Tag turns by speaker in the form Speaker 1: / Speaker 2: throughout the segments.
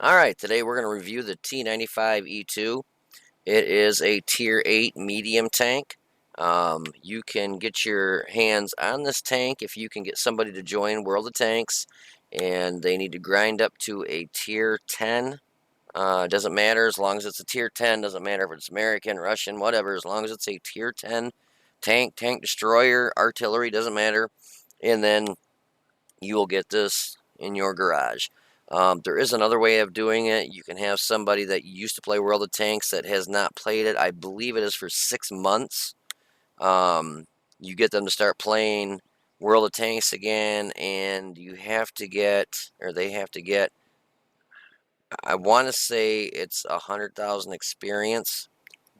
Speaker 1: Alright, today we're going to review the T95 E2. It is a tier 8 medium tank. You can get your hands on this tank if you can get somebody to join World of Tanks, and they need to grind up to a tier 10. Doesn't matter as long as it's a tier 10, doesn't matter if it's American, Russian, whatever, as long as it's a tier 10 tank, tank destroyer, artillery, doesn't matter. And then you will get this in your garage. There is another way of doing it. You can have somebody that used to play World of Tanks that has not played it. I believe it is for 6 months. You get them to start playing World of Tanks again, and you have to get, or they have to get, I want to say it's 100,000 experience.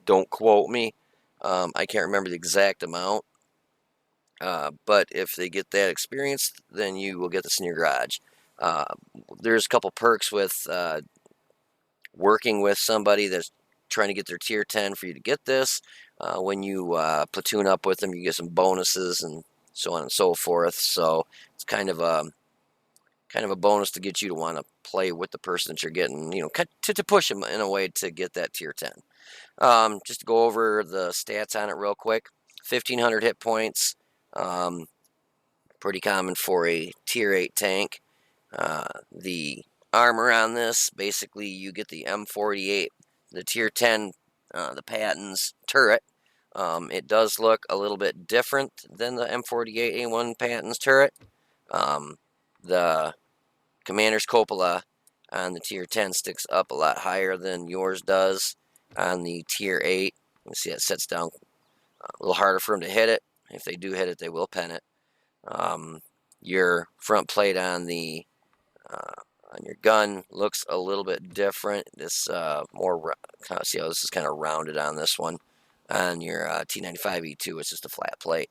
Speaker 1: Don't quote me. I can't remember the exact amount. But if they get that experience, then you will get this in your garage. Uh, there's a couple perks with working with somebody that's trying to get their tier 10 for you to get this. When you platoon up with them, you get some bonuses and so on and so forth. So it's kind of a bonus to get you to want to play with the person that you're getting, to push them in a way to get that tier 10. Just to go over the stats on it real quick. 1,500 hit points. Pretty common for a tier 8 tank. The armor on this, basically you get the M48, the tier 10, the Patton's turret. It does look a little bit different than the M48A1 Patton's turret. The Commander's Cupola on the tier 10 sticks up a lot higher than yours does on the tier 8. You can see it sets down a little harder for them to hit it. If they do hit it, they will pen it. Your front plate on your gun looks a little bit different. This see how this is kind of rounded on this one. On your T95E2, it's just a flat plate.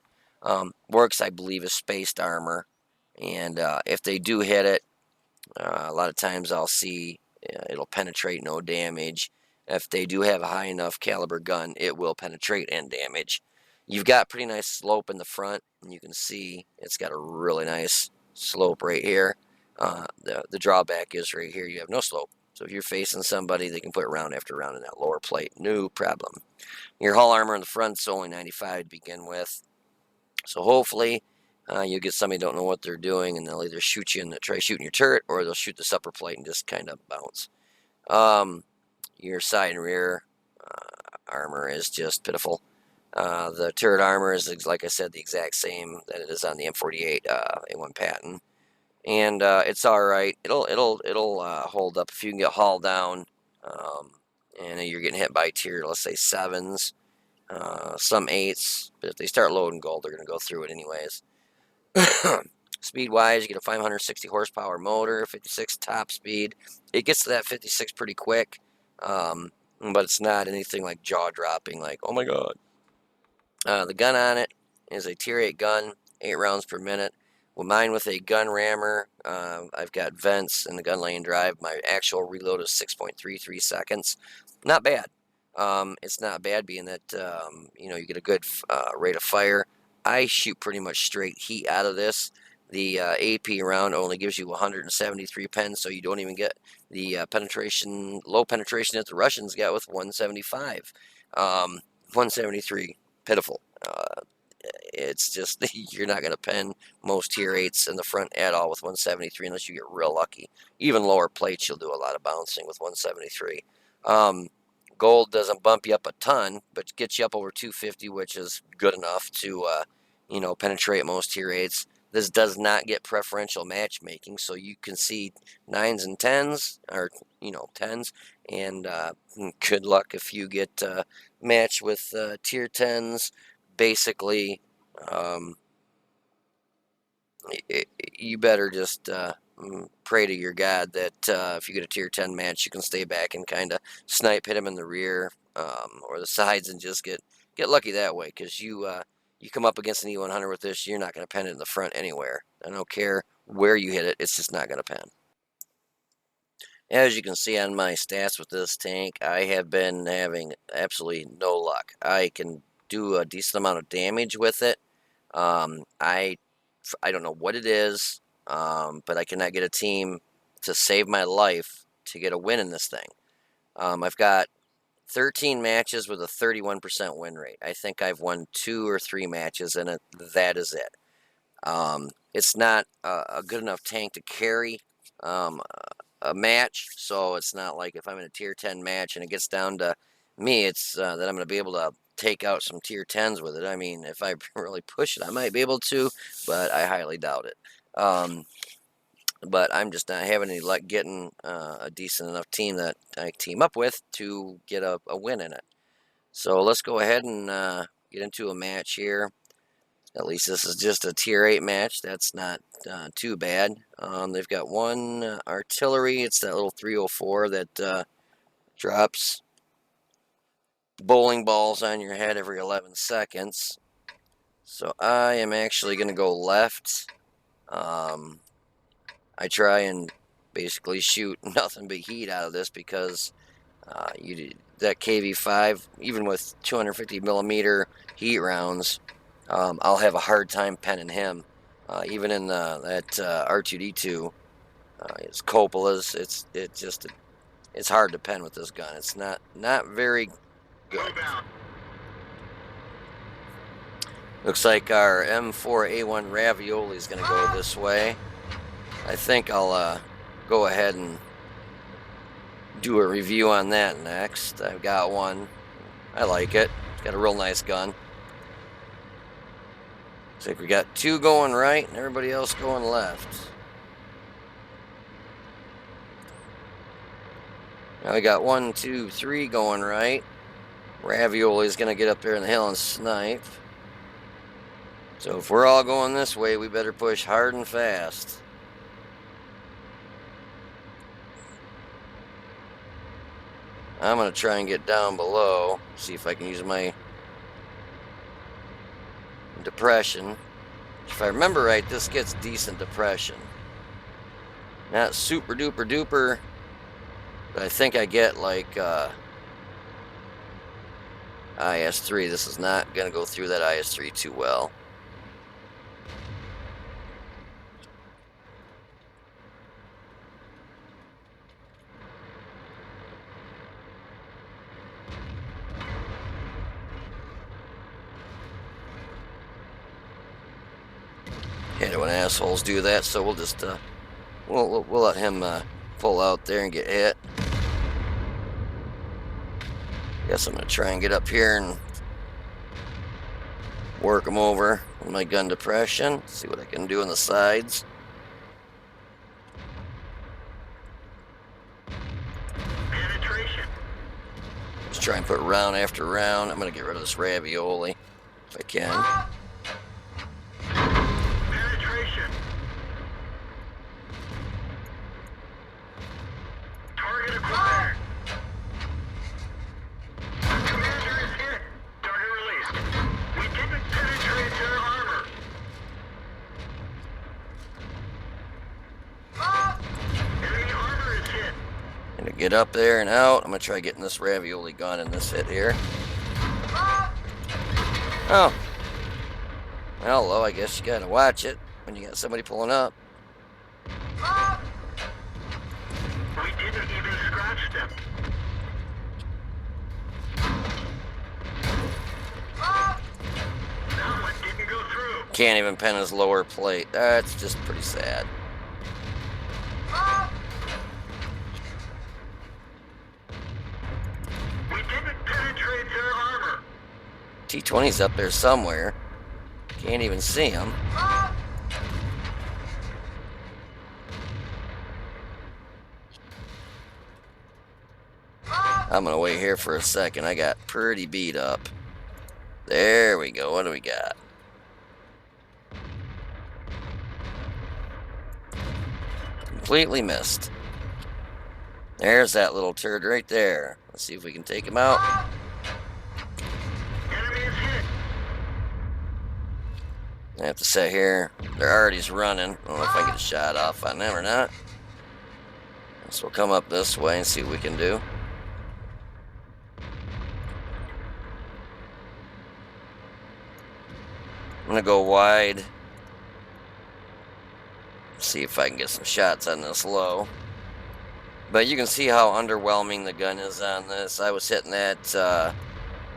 Speaker 1: Works, I believe, as spaced armor, and if they do hit it, a lot of times I'll see it'll penetrate, no damage. If they do have a high enough caliber gun, it will penetrate and damage. You've got pretty nice slope in the front, and you can see it's got a really nice slope right here. The drawback is right here, you have no slope. So if you're facing somebody, they can put round after round in that lower plate, no problem. Your hull armor in the front's only 95 to begin with. So hopefully you'll get somebody who don't know what they're doing, and they'll either shoot you and try shooting your turret, or they'll shoot this upper plate and just kind of bounce. Your side and rear armor is just pitiful. The turret armor is, like I said, the exact same that it is on the M48 A1 Patton, and it's all right. It'll hold up if you can get hauled down, and you're getting hit by tier, let's say 7s, some 8s, but if they start loading gold, they're going to go through it anyways. Speed-wise, you get a 560 horsepower motor, 56 top speed. It gets to that 56 pretty quick, but it's not anything like jaw-dropping, like, oh my god. The gun on it is a tier 8 gun, 8 rounds per minute. With mine with a gun rammer, I've got vents and the gun lane drive. My actual reload is 6.33 seconds. Not bad. It's not bad being that, you get a good rate of fire. I shoot pretty much straight heat out of this. The AP round only gives you 173 pens, so you don't even get the low penetration that the Russians got with 175. 173, pitiful. It's just, you're not going to pen most tier 8s in the front at all with 173 unless you get real lucky. Even lower plates, you'll do a lot of bouncing with 173. Gold doesn't bump you up a ton, but gets you up over 250, which is good enough to, penetrate most tier 8s. This does not get preferential matchmaking, so you can see 9s and 10s, or, 10s, and good luck if you get matched with tier 10s. Basically, you better just pray to your God that if you get a tier 10 match, you can stay back and kind of snipe, hit him in the rear or the sides, and just get lucky that way, because you come up against an E100 with this, you're not going to pen it in the front anywhere. I don't care where you hit it, it's just not going to pen. As you can see on my stats with this tank, I have been having absolutely no luck. I can do a decent amount of damage with it. I don't know what it is, but I cannot get a team to save my life to get a win in this thing. I've got 13 matches with a 31% win rate. I think I've won 2 or 3 matches in it. That is it. It's not a good enough tank to carry a match, so it's not like if I'm in a tier 10 match and it gets down to me, it's that I'm going to be able to take out some tier 10s with it. I mean, if I really push it, I might be able to, but I highly doubt it. But I'm just not having any luck getting a decent enough team that I team up with to get a win in it. So let's go ahead and get into a match here. At least this is just a tier 8 match. That's not too bad. They've got one artillery. It's that little 304 that drops bowling balls on your head every 11 seconds. So I am actually going to go left. I try and basically shoot nothing but heat out of this because that KV5, even with 250 millimeter heat rounds, I'll have a hard time penning him. Even in that R2D2, it's Coppola's. It's hard to pen with this gun. It's not very good. Looks like our M4A1 Ravioli is going to go this way. I think I'll go ahead and do a review on that next. I've got one. I like it. It's got a real nice gun. Looks like we got 2 going right and everybody else going left. Now we got 1, 2, 3 going right. Ravioli's gonna get up there in the hill and snipe. So if we're all going this way, we better push hard and fast. I'm going to try and get down below, see if I can use my depression. If I remember right, this gets decent depression. Not super duper duper, but I think I get like IS-3. This is not going to go through that IS-3 too well. Hate it when assholes do that, so we'll just we'll let him pull out there and get hit. Guess I'm gonna try and get up here and work him over with my gun depression. See what I can do on the sides.
Speaker 2: Penetration.
Speaker 1: Just try and put round after round. I'm gonna get rid of this ravioli if I can.
Speaker 2: Penetration. Target acquired. Commander is hit. Target released. We didn't penetrate their armor. Enemy armor is hit.
Speaker 1: Gonna get up there and out. I'm gonna try getting this ravioli gun in this hit here. Oh. Hello, I guess you gotta watch it when you got somebody pulling up.
Speaker 2: We didn't even scratch them. That one didn't go through.
Speaker 1: Can't even pen his lower plate. That's just pretty sad.
Speaker 2: We didn't penetrate their armor.
Speaker 1: T20's up there somewhere. Can't even see him. I'm gonna wait here for a second. I got pretty beat up. There we go. What do we got? Completely missed. There's that little turd right there. Let's see if we can take him out.
Speaker 2: Enemy is hit.
Speaker 1: I have to sit here. They're already running. I don't know if I can get a shot off on them or not. So we'll come up this way and see what we can do. I'm gonna go wide. See if I can get some shots on this low. But you can see how underwhelming the gun is on this. I was hitting that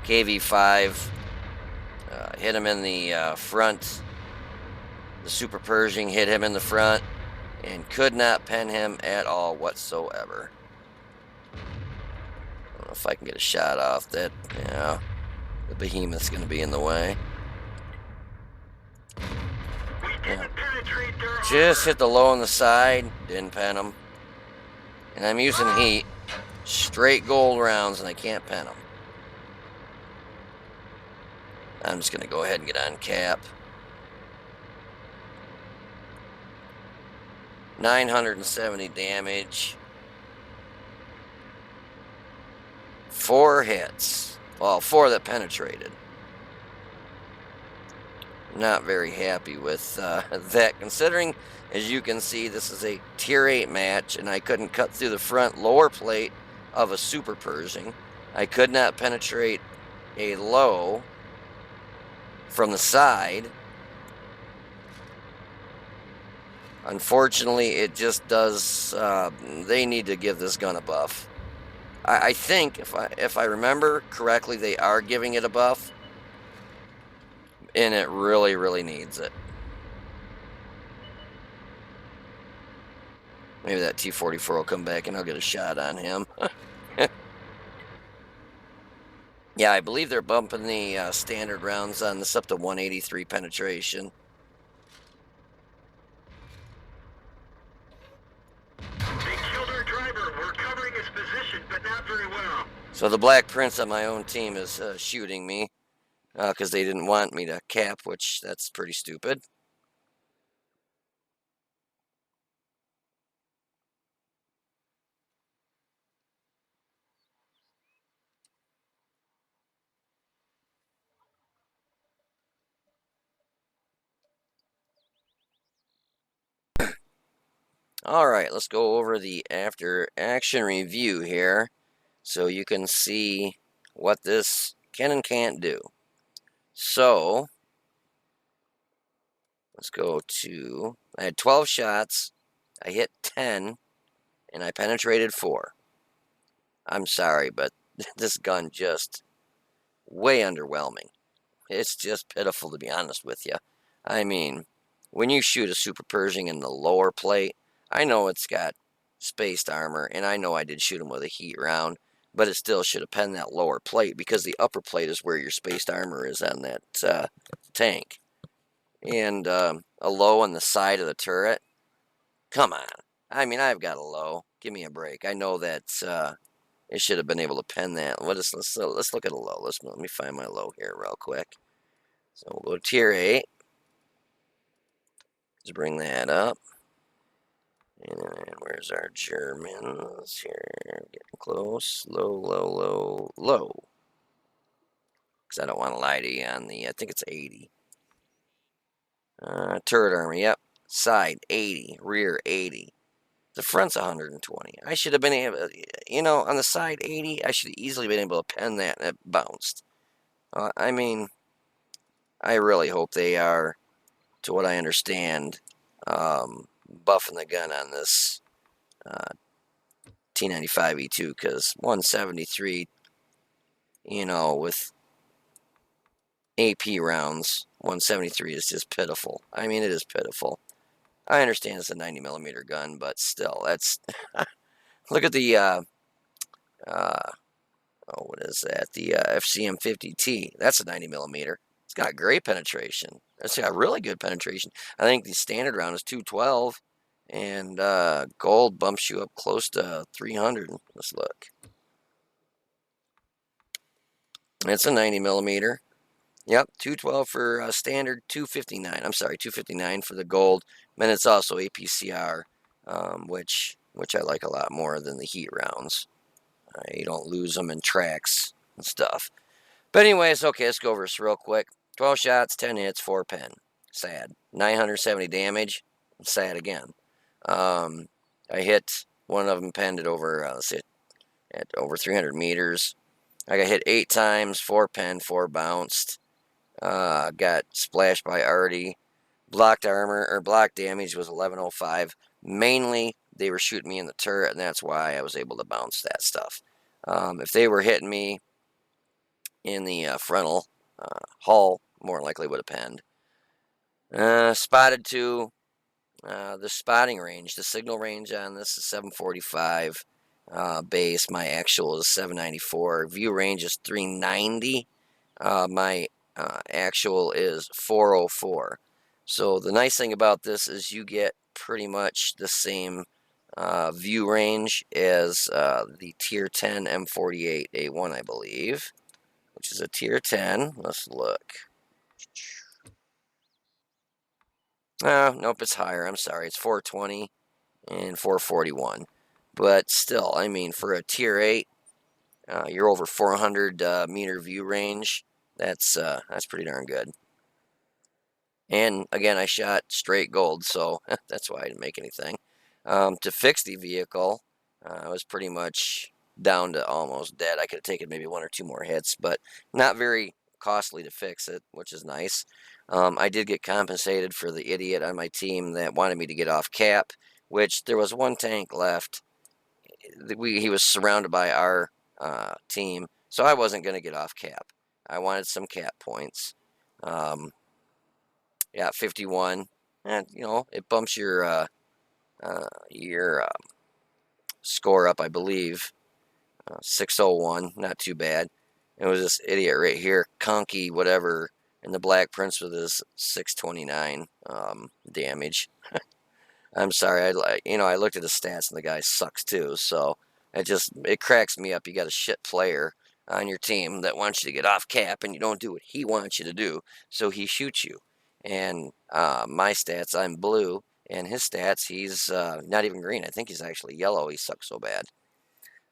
Speaker 1: KV5, hit him in the front. The Super Pershing hit him in the front and could not pen him at all whatsoever. I don't know if I can get a shot off that. Yeah, the behemoth's going to be in the way.
Speaker 2: We didn't penetrate their
Speaker 1: Just
Speaker 2: armor.
Speaker 1: hit the low on the side, didn't pen him. And I'm using heat, straight gold rounds, and I can't pen them. I'm just going to go ahead and get on cap. 970 damage. 4 hits. Well, 4 that penetrated. Not very happy with that, considering, as you can see, this is a tier 8 match, and I couldn't cut through the front lower plate of a Super Pershing. I could not penetrate a low from the side. Unfortunately, it just does. They need to give this gun a buff. I think, if I remember correctly, they are giving it a buff, and it really, really needs it. Maybe that T-44 will come back and I'll get a shot on him. Yeah, I believe they're bumping the standard rounds on this up to 183 penetration.
Speaker 2: They killed our driver. We're covering his position, but not very well.
Speaker 1: So the Black Prince on my own team is shooting me because they didn't want me to cap, which that's pretty stupid. All right, let's go over the after action review here so you can see what this can and can't do. So let's go to, I had 12 shots, I hit 10, and I penetrated 4. I'm sorry, but this gun just way underwhelming. It's just pitiful, to be honest with you. I mean, when you shoot a Super Pershing in the lower plate, I know it's got spaced armor, and I know I did shoot him with a heat round, but it still should have penned that lower plate because the upper plate is where your spaced armor is on that tank. And a low on the side of the turret, come on. I mean, I've got a low. Give me a break. I know that it should have been able to pen that. Let's look at a low. Let me find my low here real quick. So we'll go to tier 8. Let's bring that up. And where's our Germans here? Getting close. Low, low, low, low. Because I don't want to lie to you on the, I think it's 80. Turret armor, yep. Side 80, rear 80. The front's 120. I should have been able, on the side 80, I should have easily been able to pen that and it bounced. I mean, I really hope they are, to what I understand, buffing the gun on this T95 E2 because 173, with AP rounds, 173 is just pitiful. I mean, it is pitiful. I understand it's a 90mm gun, but still, that's look at the what is that? The FCM50T. That's a 90mm. It's got great penetration. It's got really good penetration. I think the standard round is 212, and gold bumps you up close to 300. Let's look. It's a 90mm. Yep, 212 for standard, 259. I'm sorry, 259 for the gold. And it's also APCR, which I like a lot more than the heat rounds. You don't lose them in tracks and stuff. But anyways, okay, let's go over this real quick. 12 shots, 10 hits, 4 pen. Sad. 970 damage. Sad again. I hit one of them penned at over, at over 300 meters. I got hit 8 times, 4 pen, 4 bounced. Got splashed by Artie. Blocked armor, or block damage was 1105. Mainly they were shooting me in the turret, and that's why I was able to bounce that stuff. If they were hitting me in the frontal hull, more likely would have penned. Spotted to the spotting range, the signal range on this is 745 base. My actual is 794. View range is 390. My actual is 404. So the nice thing about this is you get pretty much the same view range as the tier 10 M48A1, I believe, which is a tier 10. Let's look. Nope, it's higher. I'm sorry. It's 420 and 441. But still, I mean, for a tier 8, you're over 400 meter view range. That's pretty darn good. And again, I shot straight gold, so that's why I didn't make anything. To fix the vehicle, I was pretty much down to almost dead. I could have taken maybe one or two more hits, but not very costly to fix it, which is nice. I did get compensated for the idiot on my team that wanted me to get off cap, which there was one tank left. He was surrounded by our team, so I wasn't going to get off cap. I wanted some cap points. Yeah, 51. And it bumps your score up, I believe. 601, not too bad. It was this idiot right here, Conky, whatever, and the Black Prince with his 629 damage. I'm sorry, I looked at the stats and the guy sucks too. So it cracks me up. You got a shit player on your team that wants you to get off cap, and you don't do what he wants you to do, so he shoots you. And my stats, I'm blue, and his stats, he's not even green. I think he's actually yellow. He sucks so bad.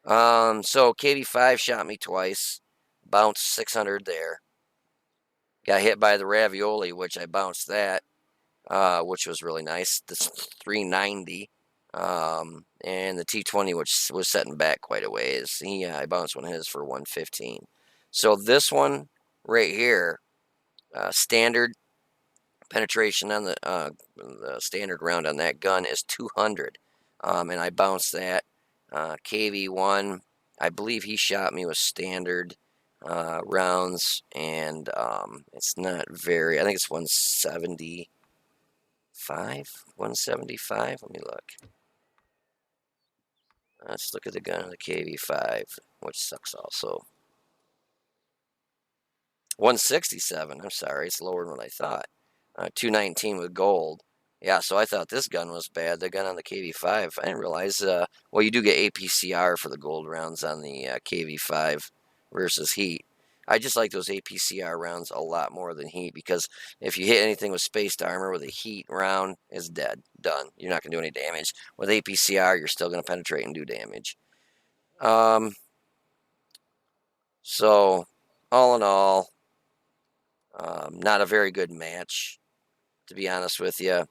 Speaker 1: So KV5 shot me twice, bounced 600 there. Got hit by the ravioli, which I bounced that, which was really nice. This 390, and the T20, which was setting back quite a ways. I bounced one of his for 115. So this one right here, standard penetration on the standard round on that gun is 200, and I bounced that. KV1, I believe he shot me with standard rounds, and it's not very. I think it's 175. 175. Let me look. Let's look at the gun on the KV5, which sucks also. 167. I'm sorry, it's lower than what I thought. 219 with gold. Yeah, so I thought this gun was bad. The gun on the KV5. I didn't realize. Well, you do get APCR for the gold rounds on the KV5 versus heat. I just like those APCR rounds a lot more than heat, because if you hit anything with spaced armor with a heat round, it's dead. Done. You're not going to do any damage. With APCR, you're still going to penetrate and do damage. So, all in all, not a very good match, to be honest with you.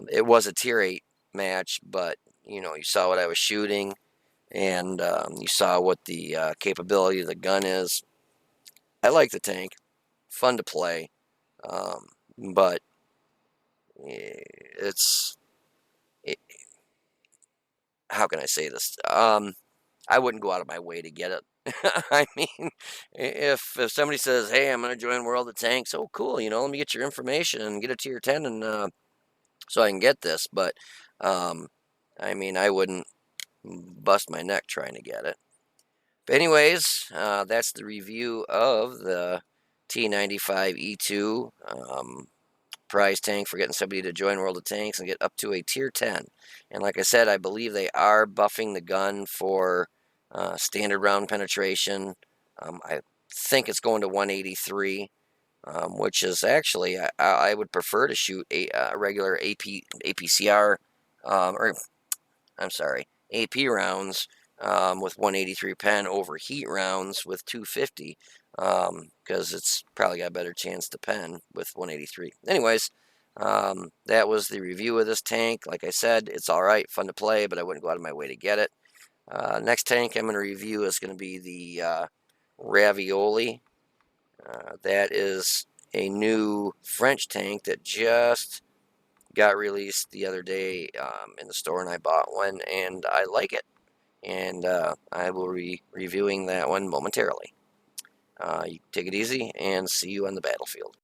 Speaker 1: It was a tier 8 match, but you saw what I was shooting, and you saw what the capability of the gun is. I like the tank, fun to play, but how can I say this? I wouldn't go out of my way to get it. I mean, if somebody says, "Hey, I'm going to join World of Tanks," oh cool, let me get your information and get a tier 10, and so I can get this. But I mean, I wouldn't bust my neck trying to get it. But anyways, that's the review of the T95 E2 prize tank for getting somebody to join World of Tanks and get up to a tier 10. And like I said, I believe they are buffing the gun for standard round penetration. I think it's going to 183, which is actually, I would prefer to shoot a regular APCR, or I'm sorry, AP rounds with 183 pen over heat rounds with 250, because it's probably got a better chance to pen with 183. Anyways, that was the review of this tank. Like I said, it's all right, fun to play, but I wouldn't go out of my way to get it. Next tank I'm going to review is going to be the Ravioli. That is a new French tank that just got released the other day in the store, and I bought one, and I like it. And I will be reviewing that one momentarily. You take it easy, and see you on the battlefield.